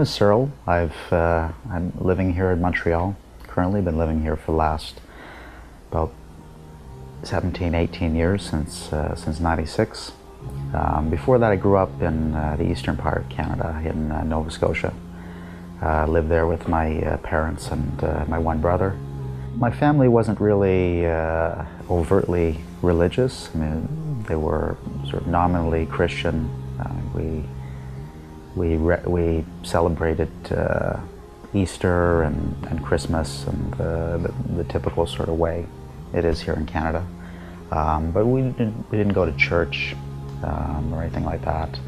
is Cyril. I'm living here in Montreal. Currently been living here for the last about 17, 18 years, since 96. Before that I grew up in the eastern part of Canada, in Nova Scotia. Lived there with my parents and my one brother. My family wasn't really overtly religious. I mean, they were sort of nominally Christian. We celebrated Easter and Christmas and the typical sort of way it is here in Canada. But we didn't go to church or anything like that.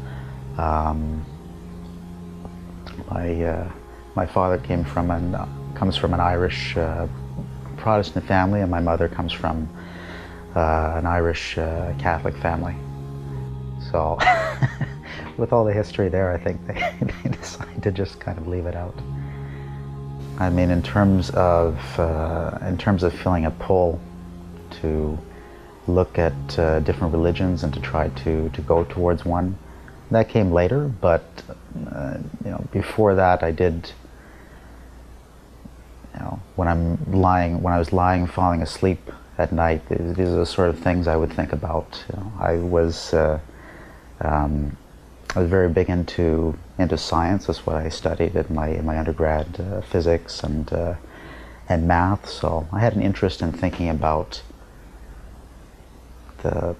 My father comes from an Irish Protestant family, and my mother comes from an Irish Catholic family. So with all the history there, I think they decided to just kind of leave it out. I mean, in terms of feeling a pull to look at different religions and to try to go towards one, that came later. But before that, I did. When I was lying, falling asleep at night, these are the sort of things I would think about. I was very big into science. That's what I studied in my undergrad, physics and math. So I had an interest in thinking about the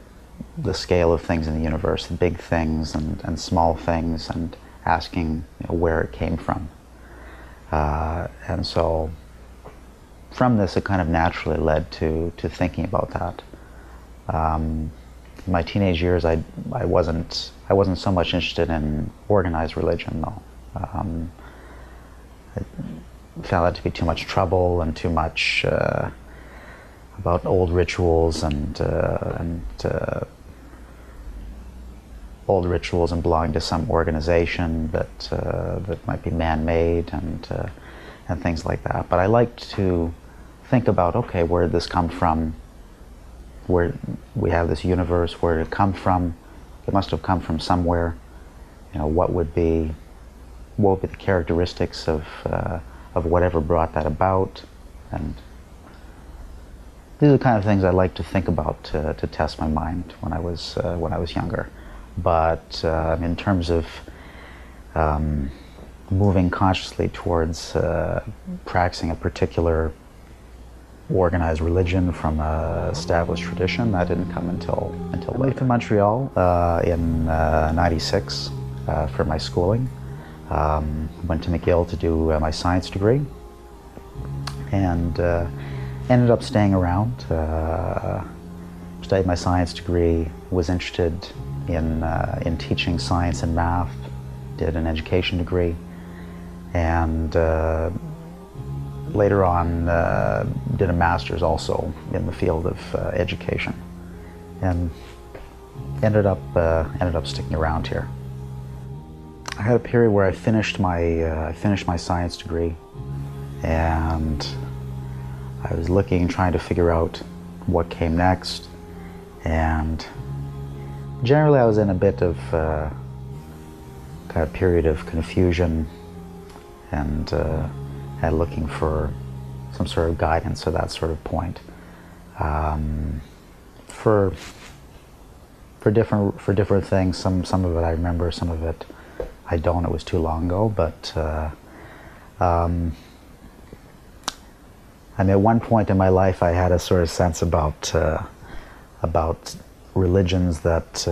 scale of things in the universe, the big things and small things, and asking where it came from. And so from this, it kind of naturally led to thinking about that. In my teenage years, I wasn't so much interested in organized religion, though. I found that to be too much trouble and too much about old rituals and old rituals and belonging to some organization that might be man-made and things like that. But I liked to think about, okay, where did this come from? Where we have this universe, where did it come from? It must have come from somewhere. What would be the characteristics of whatever brought that about? And these are the kind of things I like to think about to test my mind when I was younger. But in terms of moving consciously towards practicing a particular organized religion from an established tradition, that didn't come until later. I moved to Montreal in '96 for my schooling. Went to McGill to do my science degree, and ended up staying around. Studied my science degree, was interested in teaching science and math, did an education degree, and later on did a master's also in the field of education, and ended up sticking around here. I had a period where I finished my science degree, and I was trying to figure out what came next, and generally I was in a bit of kind of period of confusion and looking for some sort of guidance at that sort of point. For different things, some of it I remember, some of it I don't. It was too long ago, but I mean, at one point in my life, I had a sort of sense about religions that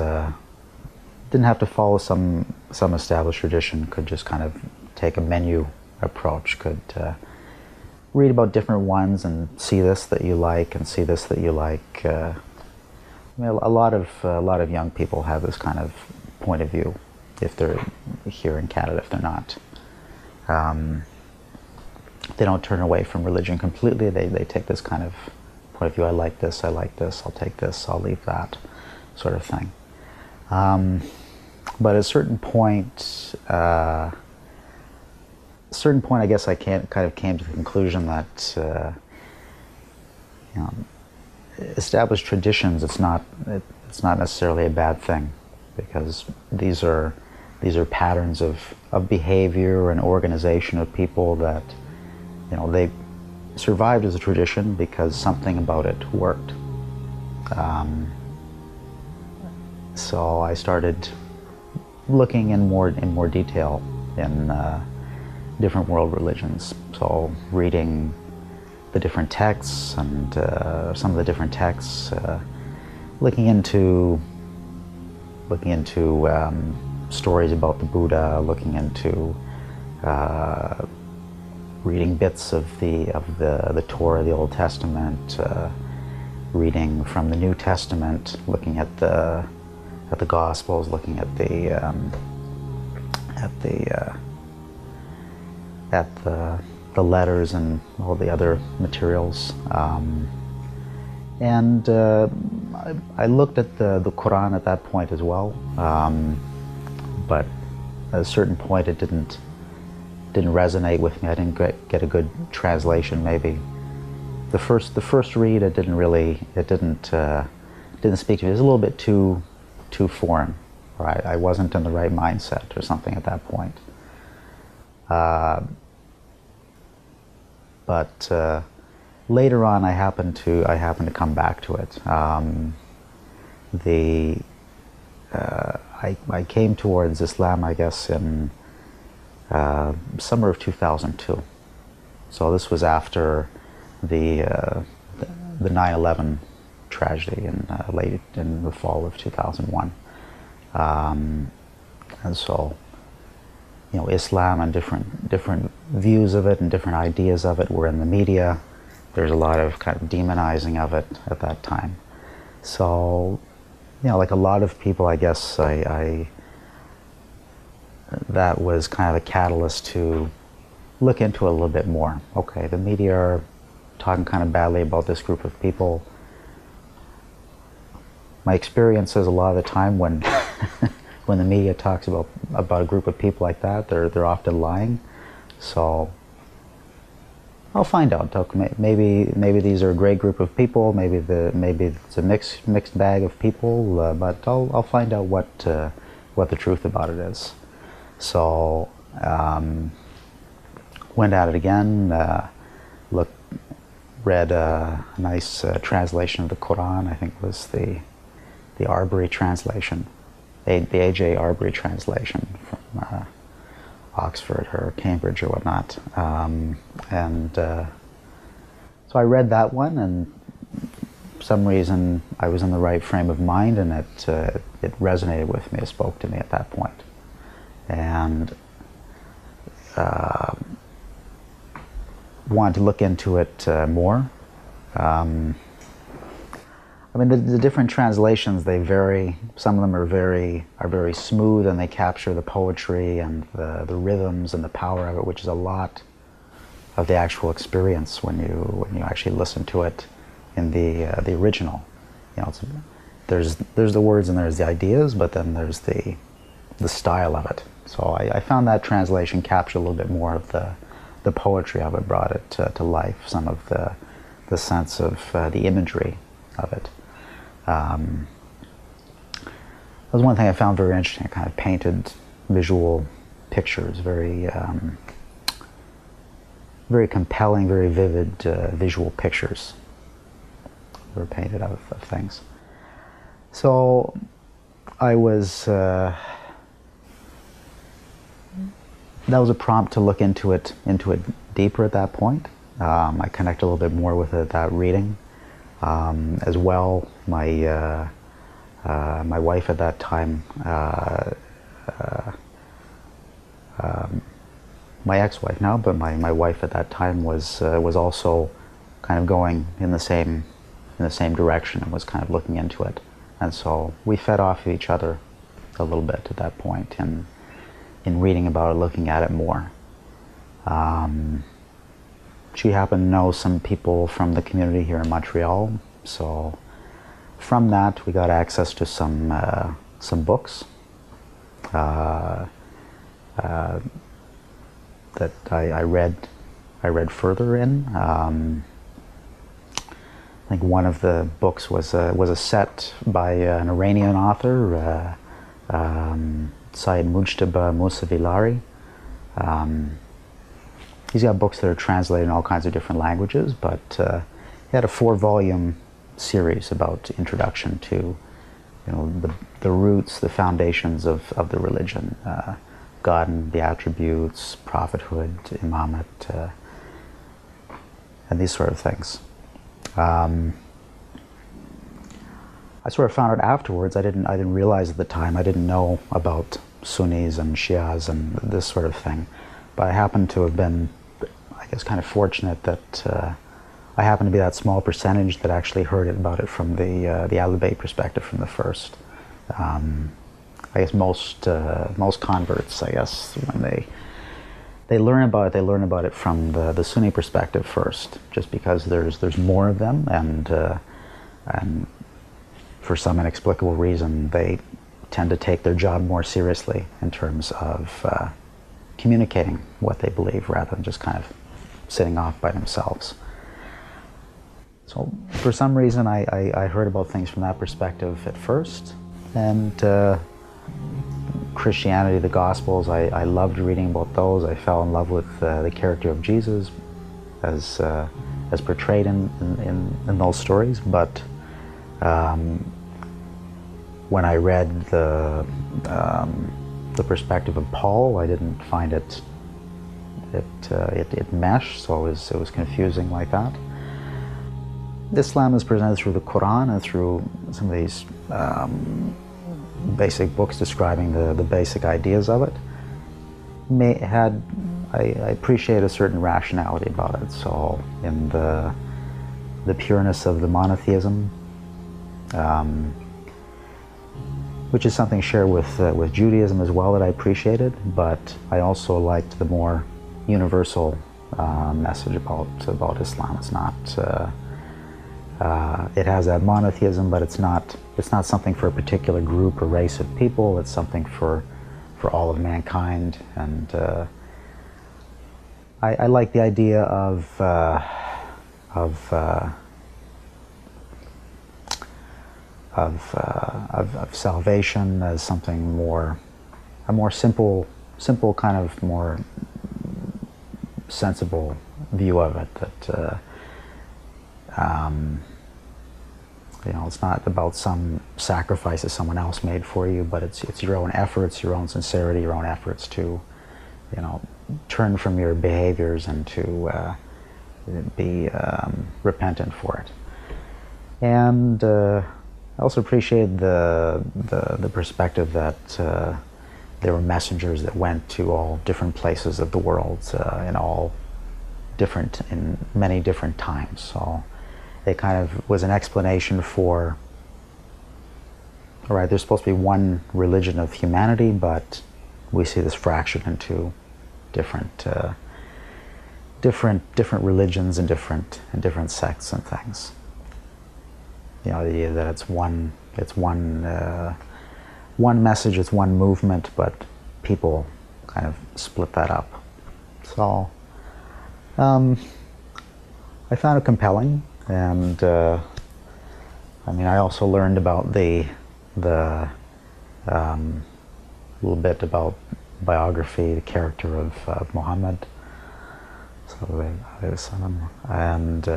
didn't have to follow some established tradition, could just kind of take a menu approach, could read about different ones and see this that you like and see this that you like. I mean, a lot of young people have this kind of point of view if they're here in Canada. If they're not, they don't turn away from religion completely. They take this kind of point of view. I like this, I'll take this, I'll leave that, sort of thing. But at a certain point, I guess I kind of came to the conclusion that established traditions, it's not necessarily a bad thing, because these are these are patterns of behavior and organization of people that, you know, they survived as a tradition because something about it worked. So I started looking in more detail in different world religions. So reading the different texts and some of the different texts, looking into stories about the Buddha, looking into reading bits of the Torah, the Old Testament, reading from the New Testament, looking at the Gospels, looking at the letters and all the other materials, and I looked at the Quran at that point as well, but at a certain point it didn't resonate with me. I didn't get a good translation. Maybe the first read, it didn't speak to me. It was a little bit too foreign, right? I wasn't in the right mindset or something at that point. But later on, I happened to come back to it. I came towards Islam, I guess, in summer of 2002. So this was after the 9/11 tragedy in late in the fall of 2001, and so, you know, Islam and different views of it and different ideas of it were in the media. There's a lot of kind of demonizing of it at that time. So, you know, like a lot of people, I guess, that was kind of a catalyst to look into it a little bit more. Okay, the media are talking kind of badly about this group of people. My experience is a lot of the time when when the media talks about a group of people like that, they're often lying. So I'll find out. Okay, maybe these are a great group of people. Maybe it's a mixed bag of people. But I'll find out what the truth about it is. So went at it again. Read a nice translation of the Quran. I think it was the Arbery translation, the A.J. Arbery translation from Oxford or Cambridge or whatnot. So I read that one, and for some reason I was in the right frame of mind, and it resonated with me, it spoke to me at that point. And wanted to look into it more. I mean, the different translations, they vary. Some of them are very smooth, and they capture the poetry and the rhythms and the power of it, which is a lot of the actual experience when you actually listen to it in the original. You know, there's the words and there's the ideas, but then there's the style of it. So I found that translation captured a little bit more of the poetry of it, brought it to life, some of the sense of the imagery of it. That was one thing I found very interesting. Kind of painted visual pictures, very compelling, very vivid visual pictures were painted of things. So I was, that was a prompt to look into it deeper at that point. I connected a little bit more with it, that reading. As well, my wife at that time, my ex-wife now, but my wife at that time was also kind of going in the same direction and was kind of looking into it, and so we fed off of each other a little bit at that point in reading about it, looking at it more. She happened to know some people from the community here in Montreal, so from that we got access to some books that I read further in. I think one of the books was a set by an Iranian author, Sayyid Mujtaba Musavilari. He's got books that are translated in all kinds of different languages, but he had a 4-volume series about introduction to, the roots, the foundations of the religion, God and the attributes, prophethood, imamate, and these sort of things. I sort of found out afterwards. I didn't realize at the time. I didn't know about Sunnis and Shias and this sort of thing, but I happened to have been, I guess, kind of fortunate that I happened to be that small percentage that actually heard about it from the Ahlul perspective from the first. I guess most converts, I guess, when they learn about it from the Sunni perspective first, just because there's more of them, and for some inexplicable reason they tend to take their job more seriously in terms of communicating what they believe rather than just kind of sitting off by themselves. So for some reason I heard about things from that perspective at first, and Christianity, the Gospels, I loved reading about those. I fell in love with the character of Jesus as portrayed in those stories, but when I read the perspective of Paul, I didn't find it meshed, so it was confusing like that. Islam is presented through the Quran and through some of these basic books describing the basic ideas of it. I appreciate a certain rationality about it. So in the pureness of the monotheism, which is something shared with Judaism as well that I appreciated, but I also liked the more universal message about Islam. It's not. It has that monotheism, but it's not something for a particular group or race of people. It's something for all of mankind, and I like the idea of salvation as something a more simple kind of more sensible view of it. That it's not about some sacrifices someone else made for you, but it's your own efforts, your own sincerity, your own efforts to, turn from your behaviors and to be repentant for it. And I also appreciate the perspective that there were messengers that went to all different places of the world in many different times. So it kind of was an explanation for, all right, there's supposed to be one religion of humanity, but we see this fractured into different religions and different sects and things. The idea that it's one message, it's one movement, but people kind of split that up. So I found it compelling, and I also learned about the little bit about biography, the character of Muhammad, and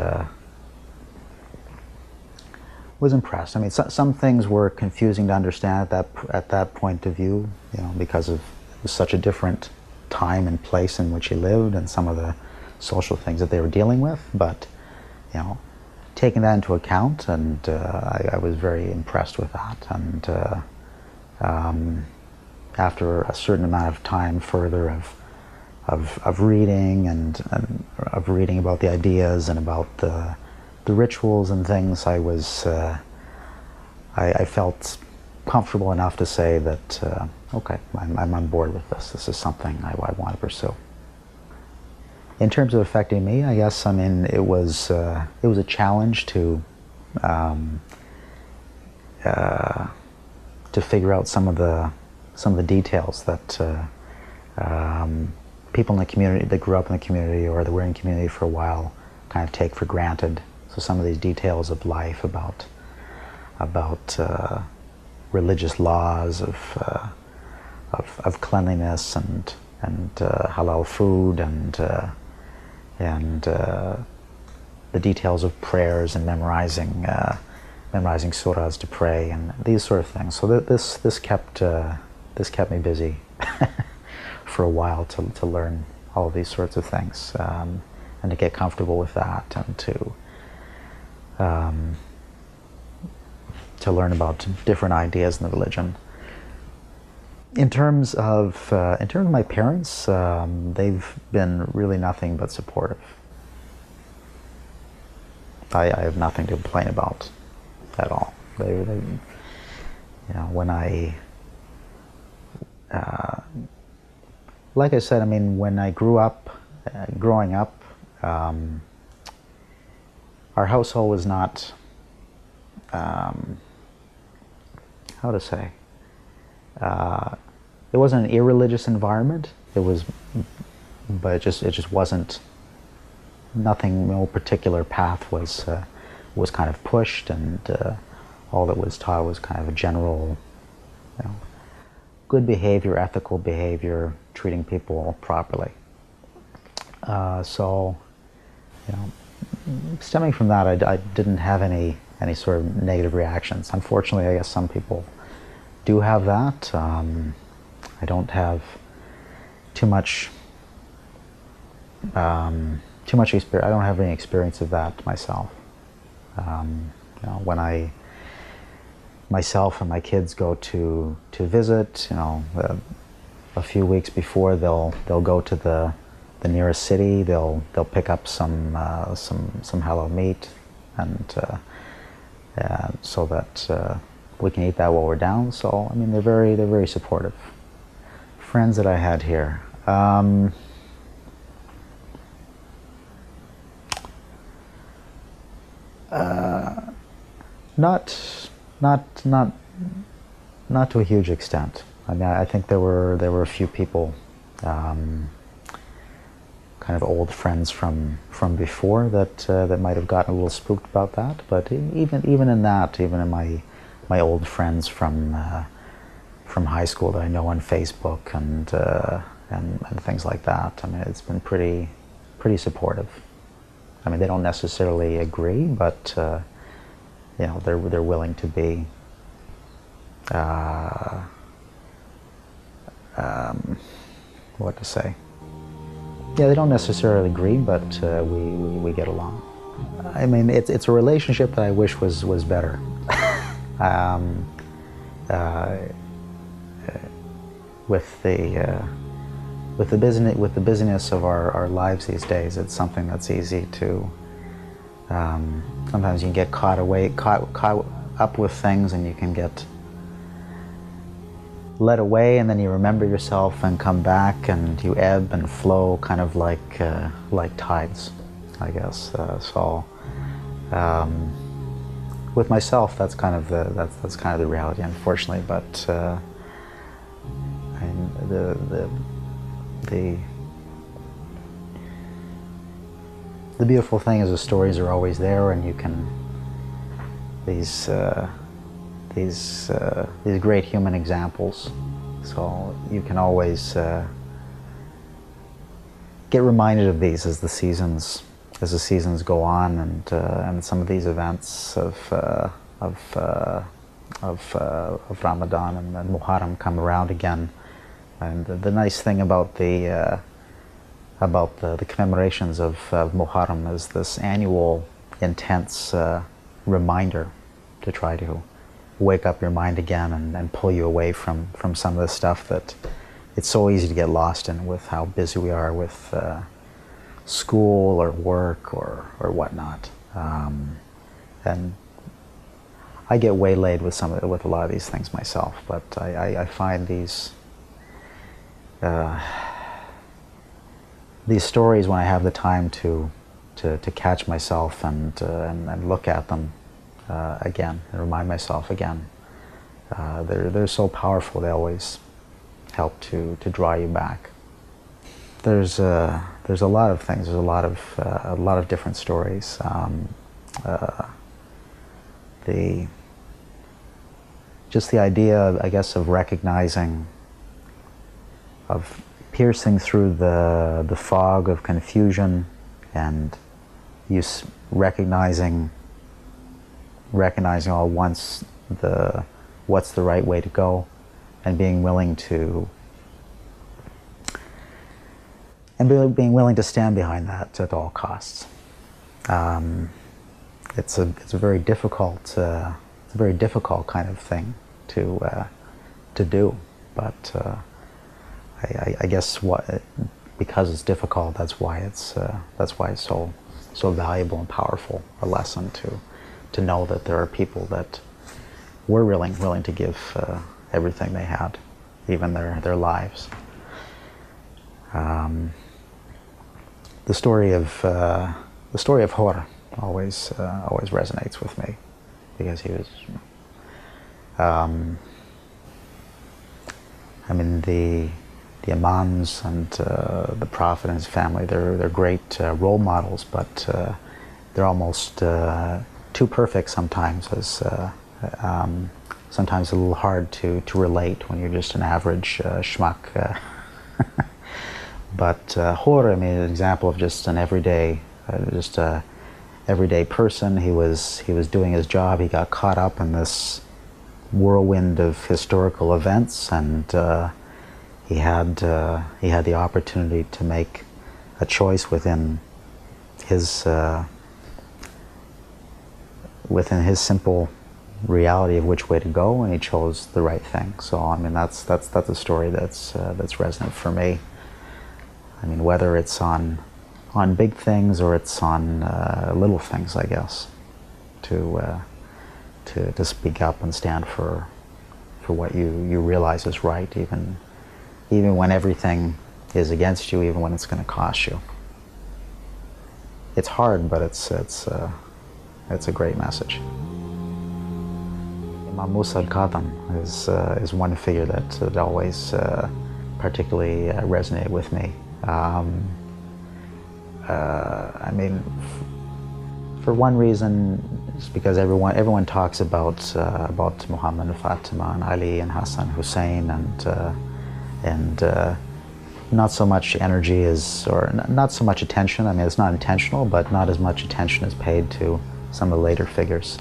was impressed. Some things were confusing to understand at that point of view, because it was such a different time and place in which he lived, and some of the social things that they were dealing with. But taking that into account, and I was very impressed with that. And after a certain amount of time further of reading and of reading about the ideas and about the rituals and things, I felt comfortable enough to say that okay, I'm on board with this. This is something I want to pursue. In terms of affecting me, I guess it was a challenge to figure out some of the details that people in the community that grew up in the community or that were in the community for a while kind of take for granted. So some of these details of life about religious laws, of of cleanliness and halal food and the details of prayers and memorizing surahs to pray and these sort of things. So this kept me busy for a while to learn all of these sorts of things and to get comfortable with that and to learn about different ideas in the religion. In terms of my parents, they've been really nothing but supportive. I have nothing to complain about at all. They you know, when I, like I said, I mean, when I growing up, our household was not, how to say, it wasn't an irreligious environment. It was, but it just wasn't. Nothing, no particular path was kind of pushed, and all that was taught was kind of a general, you know, good behavior, ethical behavior, treating people properly. So, you know, stemming from that, I didn't have any sort of negative reactions. Unfortunately, I guess some people do have that. I don't have too much experience. I don't have any experience of that myself. You know, when myself and my kids go to visit, you know, a few weeks before they'll go to the nearest city. They'll pick up some halal meat, and so that we can eat that while we're down. So I mean, they're very supportive. Friends that I had here. Not to a huge extent. I mean, I think there were a few people, kind of old friends from before that might have gotten a little spooked about that. But even in my old friends from high school that I know on Facebook and things like that. I mean, it's been pretty supportive. I mean, they don't necessarily agree, but you know, they're willing to be what to say. Yeah, they don't necessarily agree, but we get along. I mean, it's a relationship that I wish was better. With the busyness of our lives these days, it's something that's easy to. Sometimes you can get caught up with things, and you can get led away, and then you remember yourself and come back, and you ebb and flow, kind of like tides, I guess. So with myself, that's kind of the reality, unfortunately. But the beautiful thing is the stories are always there, and you can these great human examples. So you can always get reminded of these as the seasons go on, and some of these events of Ramadan and Muharram come around again. And the nice thing about the commemorations of Muharram is this annual intense reminder to try to wake up your mind again and pull you away from some of the stuff that it's so easy to get lost in with how busy we are with school or work or whatnot. And I get waylaid with a lot of these things myself, but I find these stories, when I have the time to catch myself and look at them again and remind myself again, they're so powerful. They always help to draw you back. There's a lot of things. There's a lot of different stories. Just the idea, I guess, of recognizing of piercing through the fog of confusion and recognizing all once what's the right way to go, and being willing to stand behind that at all costs. It's a very difficult kind of thing to do, but I guess because it's difficult, that's why it's so valuable and powerful a lesson to know that there are people that were willing to give everything they had, even their lives. The story of Hor always resonates with me, because he was I mean, the imams and the prophet and his family, they're great role models, but they're almost too perfect sometimes, as sometimes a little hard to relate when you're just an average schmuck. But Hor, I mean, an example of just an everyday person. He was doing his job. He got caught up in this whirlwind of historical events, and he had the opportunity to make a choice within his simple reality of which way to go, and he chose the right thing. So I mean, that's a story that's resonant for me. I mean, whether it's on big things or it's on little things, I guess, to speak up and stand for what you realize is right, even when everything is against you, even when it's going to cost you. It's hard, but it's a great message. Imam Musa al-Kadhim is one figure that always particularly resonated with me. I mean, for one reason, it's because everyone talks about Muhammad and Fatima and Ali and Hassan, Hussein, and not so much energy or not so much attention. I mean, it's not intentional, but not as much attention is paid to some of the later figures,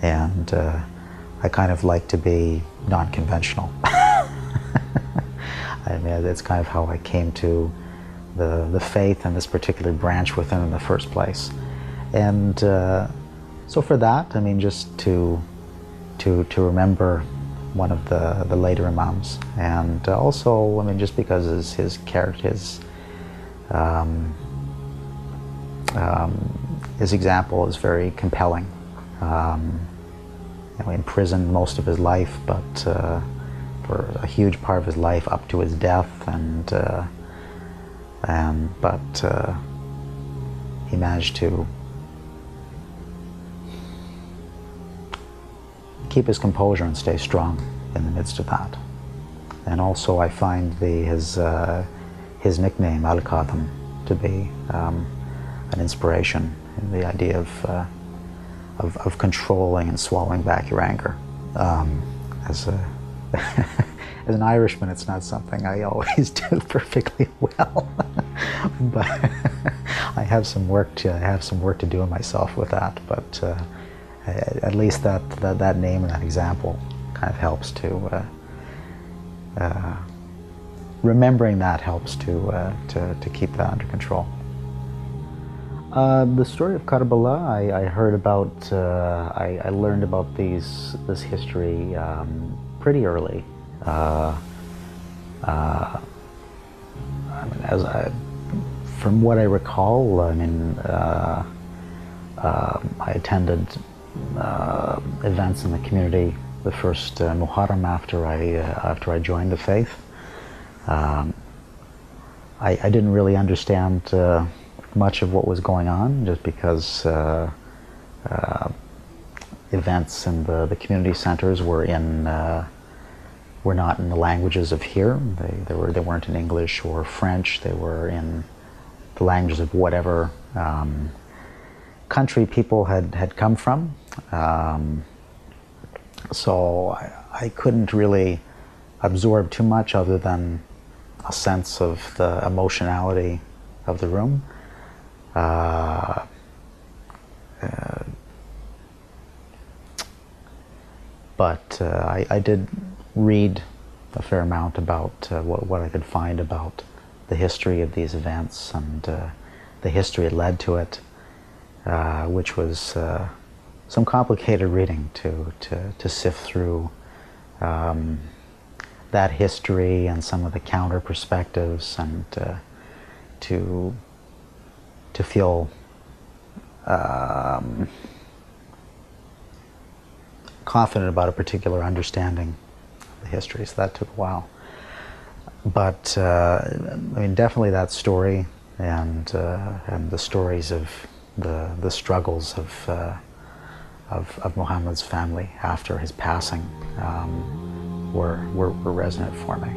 and I kind of like to be non-conventional. I mean, that's kind of how I came to the faith and this particular branch within in the first place. And so for that, I mean, just to remember one of the later imams, and also, I mean, just because his character, his example is very compelling. You know, in prison most of his life, but for a huge part of his life up to his death, but he managed to keep his composure and stay strong in the midst of that. And also, I find his nickname Al-Kadhim to be an inspiration in the idea of controlling and swallowing back your anger. As an Irishman, it's not something I always do perfectly well, but I have some work to do in myself with that. But at least that name and that example kind of helps to remembering that helps to keep that under control. The story of Karbala, I heard about. I learned about this history pretty early. I mean, from what I recall, I mean, I attended events in the community the first Muharram after I joined the faith. I didn't really understand much of what was going on, just because events in the community centers were not in the languages of here. They weren't in English or French. They were in the languages of whatever country people had come from. So I couldn't really absorb too much other than a sense of the emotionality of the room. But I did read a fair amount about what I could find about the history of these events and the history that led to it, which was some complicated reading to sift through that history and some of the counter perspectives, and to feel confident about a particular understanding of the history. So that took a while. But I mean, definitely that story and the stories of the struggles of Muhammad's family after his passing were resonant for me.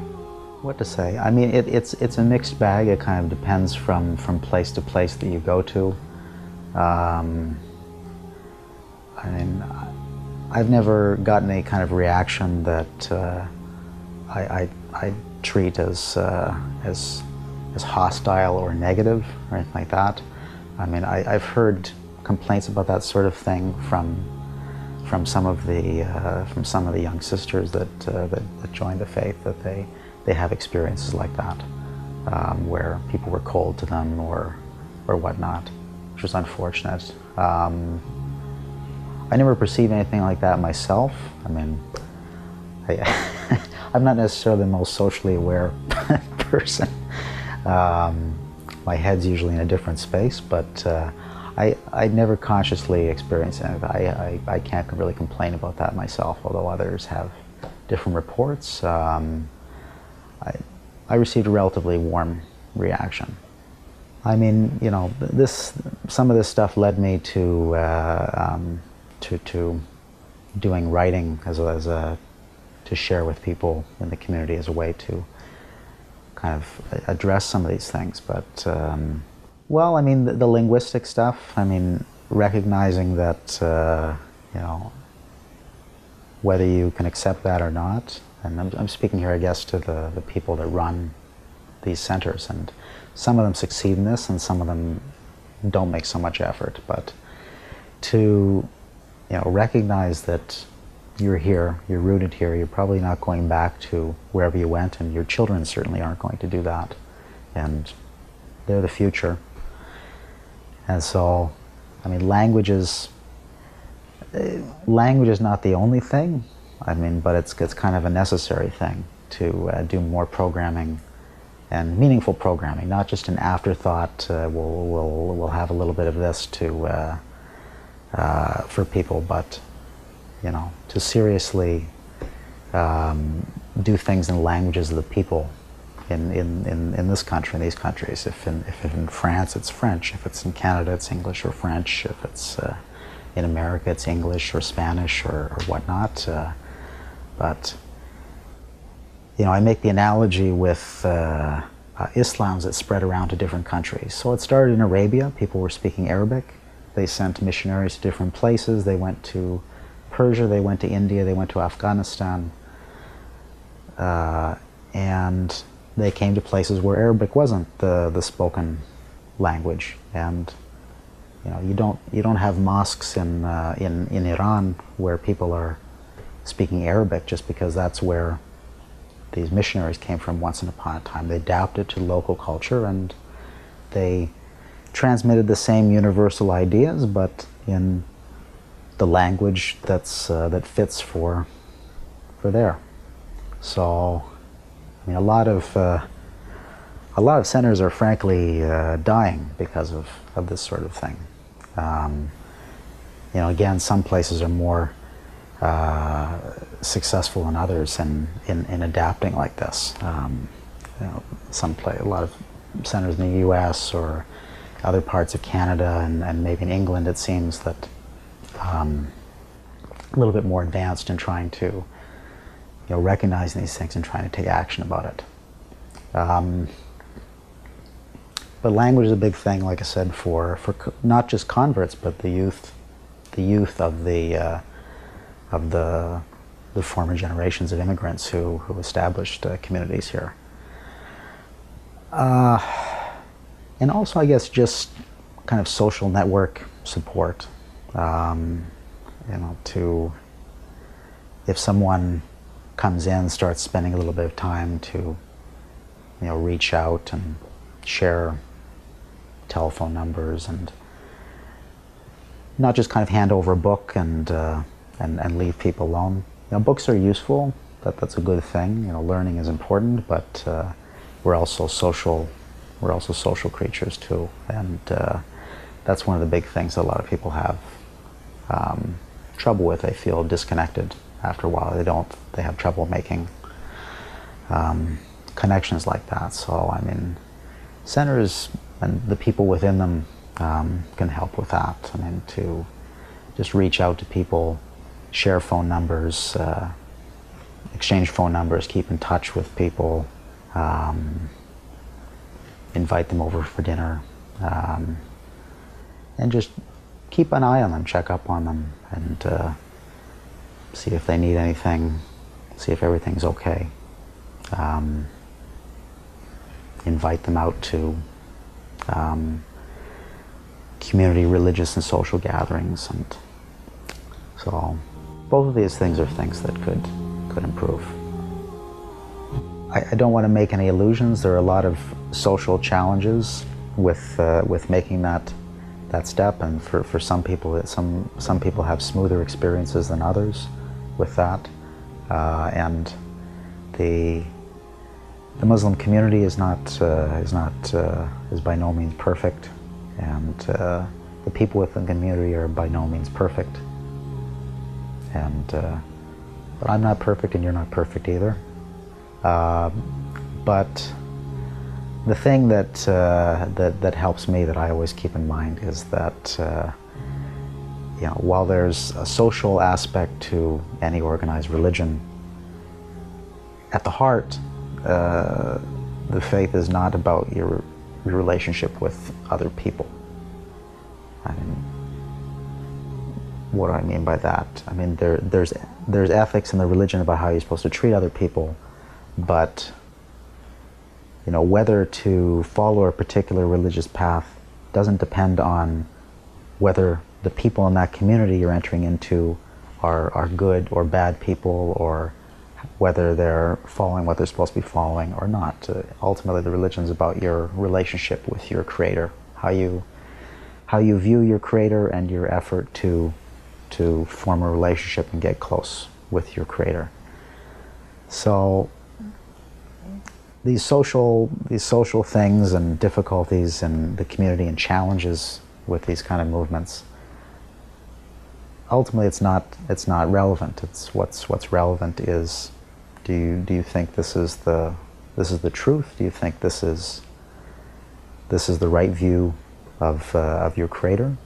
What to say? I mean, it's a mixed bag. It kind of depends from place to place that you go to. I mean, I've never gotten any kind of reaction that I treat as hostile or negative or anything like that. I mean, I've heard complaints about that sort of thing from some of the young sisters that joined the faith, that they have experiences like that, where people were cold to them or whatnot, which was unfortunate. I never perceived anything like that myself. I mean, I'm not necessarily the most socially aware person. My head's usually in a different space, but I never consciously experienced it. I can't really complain about that myself, although others have different reports. I received a relatively warm reaction. I mean, you know, some of this stuff led me to doing writing to share with people in the community as a way to kind of address some of these things. But well, I mean, the linguistic stuff, I mean, recognizing that you know, whether you can accept that or not, and I'm speaking here, I guess, to the people that run these centers, and some of them succeed in this and some of them don't make so much effort, but to, you know, recognize that you're here, you're rooted here, you're probably not going back to wherever you went, and your children certainly aren't going to do that, and they're the future. And so, I mean, language is not the only thing, I mean, but it's kind of a necessary thing to do more programming and meaningful programming, not just an afterthought. We'll have a little bit of this to for people, but you know, to seriously do things in the languages of the people in this country, in these countries. If in France it's French, if it's in Canada it's English or French, if it's in America it's English or Spanish or whatnot. But you know, I make the analogy with Islam's that spread around to different countries. So it started in Arabia. People were speaking Arabic. They sent missionaries to different places. They went to Persia, they went to India, they went to Afghanistan, and they came to places where Arabic wasn't the spoken language. And you know, you don't have mosques in Iran where people are speaking Arabic just because that's where these missionaries came from once upon a time. They adapted to local culture and they transmitted the same universal ideas, but in the language that fits for there. So, I mean, a lot of centers are frankly dying because of this sort of thing. You know, again, some places are more successful than others in adapting like this. You know, a lot of centers in the U.S. or other parts of Canada and maybe in England, it seems that a little bit more advanced in trying to, you know, recognize these things and trying to take action about it. But language is a big thing, like I said, for not just converts, but the youth of the former generations of immigrants who established communities here. And also, I guess, just kind of social network support. If someone comes in, starts spending a little bit of time to, reach out and share telephone numbers, and not just kind of hand over a book and leave people alone. Books are useful. That's a good thing. Learning is important, but we're also social creatures too, and that's one of the big things that a lot of people have trouble with. They feel disconnected after a while. They have trouble making connections like that. So centers and the people within them can help with that. To just reach out to people, share phone numbers, exchange phone numbers, keep in touch with people, invite them over for dinner, and just keep an eye on them, check up on them, and see if they need anything, see if everything's okay. Invite them out to community, religious, and social gatherings, and so both of these things are things that could improve. I don't want to make any illusions. There are a lot of social challenges with making that step, and for some people, some people have smoother experiences than others with that, and the Muslim community is by no means perfect, and the people within the community are by no means perfect, and but I'm not perfect and you're not perfect either. But the thing that helps me, that I always keep in mind, is that while there's a social aspect to any organized religion, at the heart, the faith is not about your relationship with other people. What do I mean by that? There's ethics in the religion about how you're supposed to treat other people, but whether to follow a particular religious path doesn't depend on whether the people in that community you're entering into are good or bad people, or whether they're following what they're supposed to be following or not. Ultimately, the religion is about your relationship with your Creator, how you view your Creator, and your effort to form a relationship and get close with your Creator. So these social things and difficulties in the community and challenges with these kind of movements, ultimately it's not relevant. It's what's relevant is, do you think this is the truth? Do you think this is the right view of your Creator?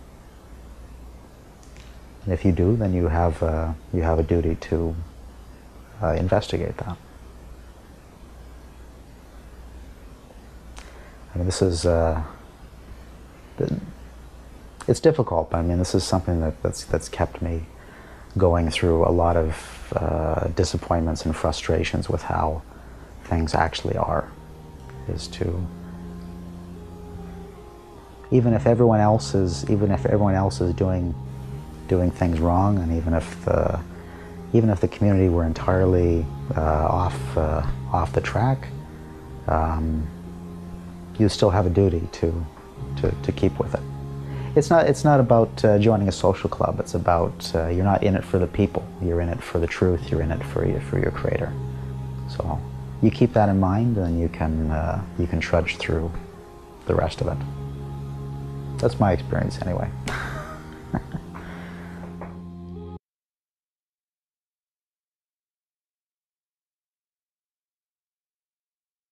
And if you do, then you have a duty to investigate that. This is it's difficult. This is something that's kept me going through a lot of disappointments and frustrations with how things actually are. Is to, even if everyone else is doing things wrong, and even if the community were entirely off the track, you still have a duty to keep with it. It's not about joining a social club. It's about you're not in it for the people. You're in it for the truth. You're in it for your Creator. So you keep that in mind, and you can trudge through the rest of it. That's my experience anyway.